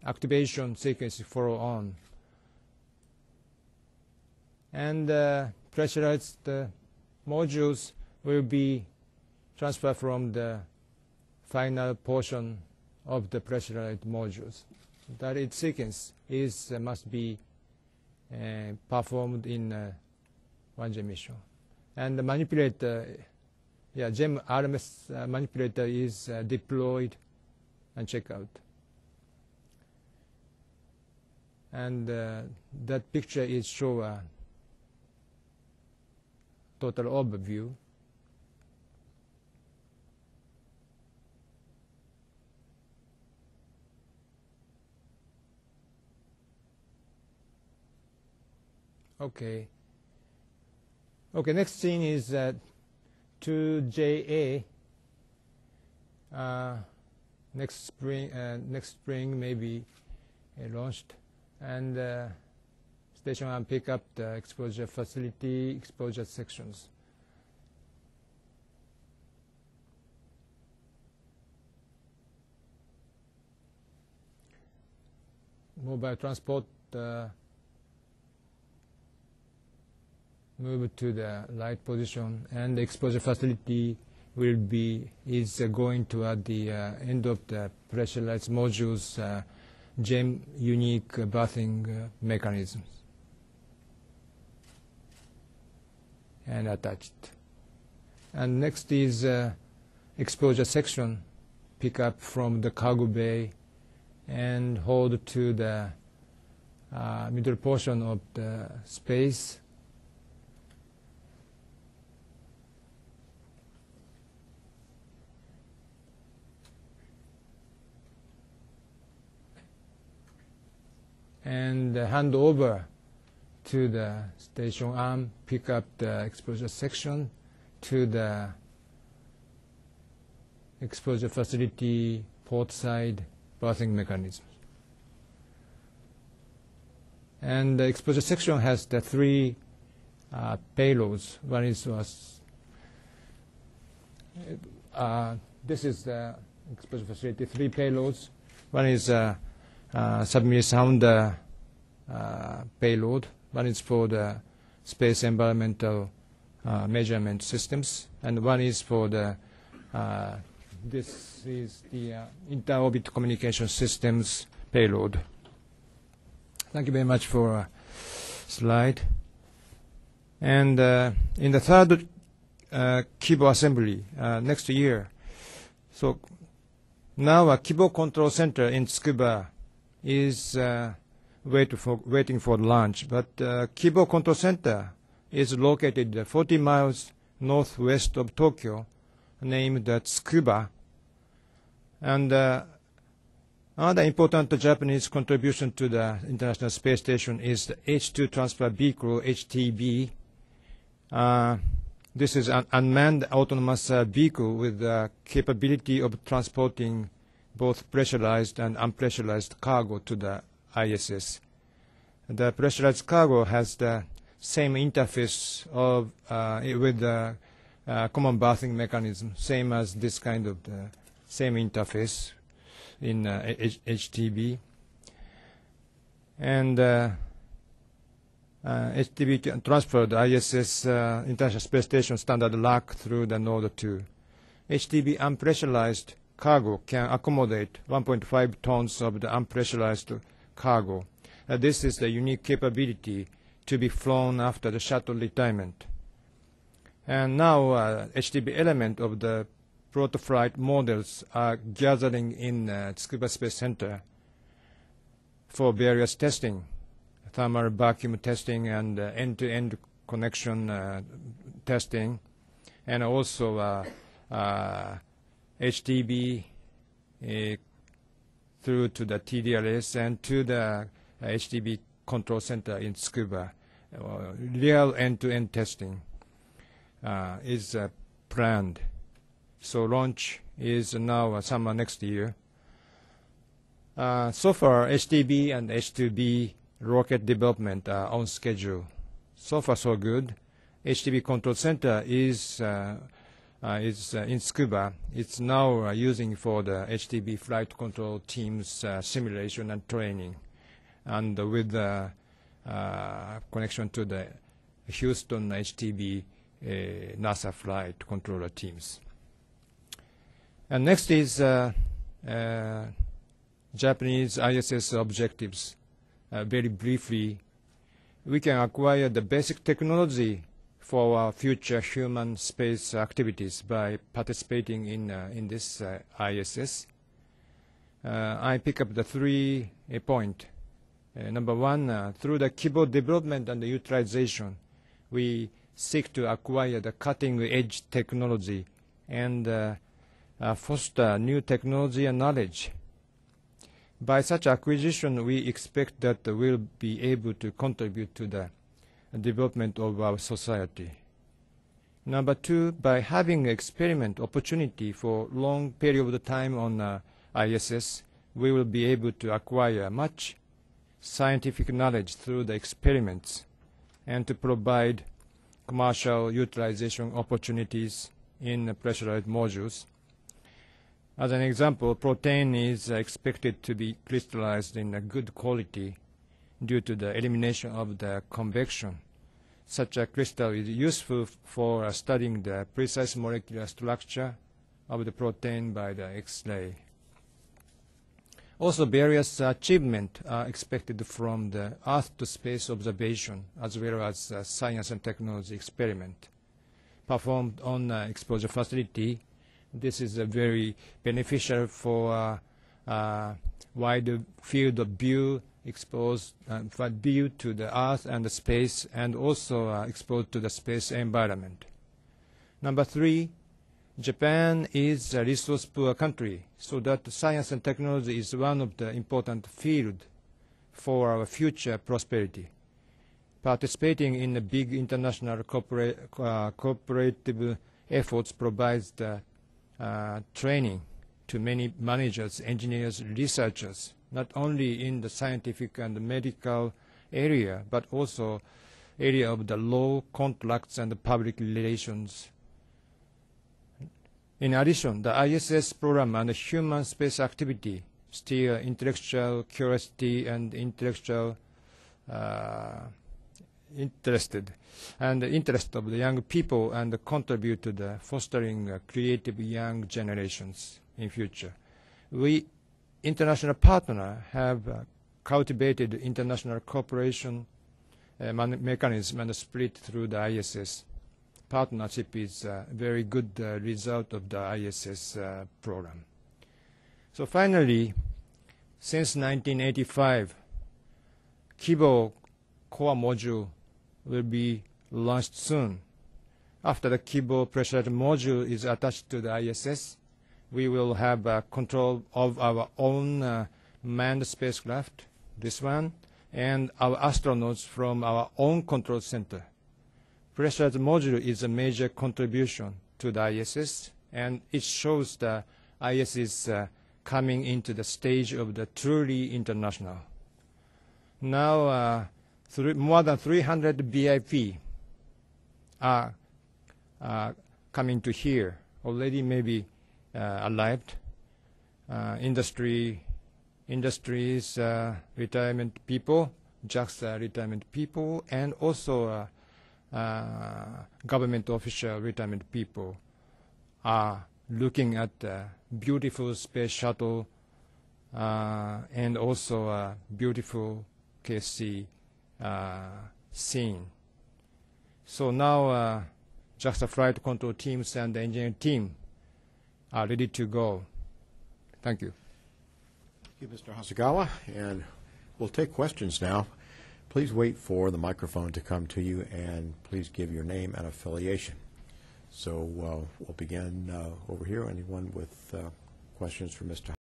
activation sequence follow on. And pressurized modules will be transferred from the final portion of the pressurized modules. That its sequence is must be performed in one JAM mission. And the manipulator, JAM RMS manipulator is deployed and checked out. And that picture is show a total overview. Okay. Okay, next thing is 2JA. Next spring maybe launched, and station will pick up the exposure facility, exposure sections. Mobile transport move to the right position, and the exposure facility is going to at the end of the pressurized modules JAM unique bathing mechanisms and attached. And next is exposure section, pick up from the cargo bay and hold to the middle portion of the space. And hand over to the station arm, pick up the exposure section to the exposure facility port side berthing mechanism. And the exposure section has the three payloads. One is this is the exposure facility, three payloads. One is submarine sounder payload. One is for the space environmental measurement systems, and one is for the this is the inter-orbit communication systems payload. Thank you very much for slide. And in the third Kibo assembly next year, so now a Kibo control center in Tsukuba is waiting for launch, but Kibo Control Center is located 40 miles northwest of Tokyo, named Tsukuba. And another important Japanese contribution to the International Space Station is the H2 Transfer Vehicle, HTV. This is an unmanned autonomous vehicle with the capability of transporting both pressurized and unpressurized cargo to the ISS. The pressurized cargo has the same interface of with the common berthing mechanism, same as this kind of the same interface in HTV. And HTV can transfer the ISS International Space Station standard lock through the Node 2. HTV unpressurized cargo can accommodate 1.5 tons of the unpressurized cargo. This is the unique capability to be flown after the shuttle retirement. And now HTV element of the proto-flight models are gathering in Tsukuba Space Center for various testing, thermal vacuum testing and end-to-end connection testing, and also HTV through to the TDRS and to the HTV control center in Tsukuba. Real end-to-end testing is planned. So launch is now summer next year. So far, HTV and H2B rocket development are on schedule. So far, so good. HTV control center is is in Tsukuba. It's now using for the HTB flight control team's simulation and training, and with connection to the Houston HTB NASA flight controller teams. And next is Japanese ISS objectives. Very briefly, we can acquire the basic technology for our future human space activities by participating in this ISS. I pick up the 3 points. Number one, through the keyboard development and the utilization, we seek to acquire the cutting-edge technology and foster new technology and knowledge. By such acquisition, we expect that we'll be able to contribute to the development of our society. Number two, by having experiment opportunity for long period of time on ISS, we will be able to acquire much scientific knowledge through the experiments and to provide commercial utilization opportunities in pressurized modules. As an example, protein is expected to be crystallized in a good quality due to the elimination of the convection. Such a crystal is useful for studying the precise molecular structure of the protein by the X-ray. Also, various achievements are expected from the Earth to space observation as well as science and technology experiment performed on exposure facility. This is very beneficial for wide field of view, exposed view to the Earth and the space, and also exposed to the space environment. Number three, Japan is a resource-poor country, so that science and technology is one of the important fields for our future prosperity. Participating in the big international cooperative efforts provides the training to many managers, engineers, researchers, not only in the scientific and medical area, but also area of the law, contracts, and the public relations. In addition, the ISS program and the human space activity stir intellectual curiosity and intellectual interest of the young people and contribute to the fostering creative young generations in future. We international partners have cultivated international cooperation mechanism and spirit through the ISS. Partnership is a very good result of the ISS program. So finally, since 1985, Kibo core module will be launched soon. After the Kibo pressurized module is attached to the ISS, we will have control of our own manned spacecraft, this one, and our astronauts from our own control center. Pressurized module is a major contribution to the ISS, and it shows the ISS is coming into the stage of the truly international. Now, more than 300 VIP are coming to here, already maybe arrived. Industries, retirement people, JAXA retirement people, and also government official retirement people are looking at the beautiful space shuttle and also a beautiful KC scene. So now JAXA flight control teams and the engineering team are ready to go. Thank you. Thank you, Mr. Hasegawa, and we'll take questions now. Please wait for the microphone to come to you, and please give your name and affiliation. So we'll begin over here. Anyone with questions for Mr.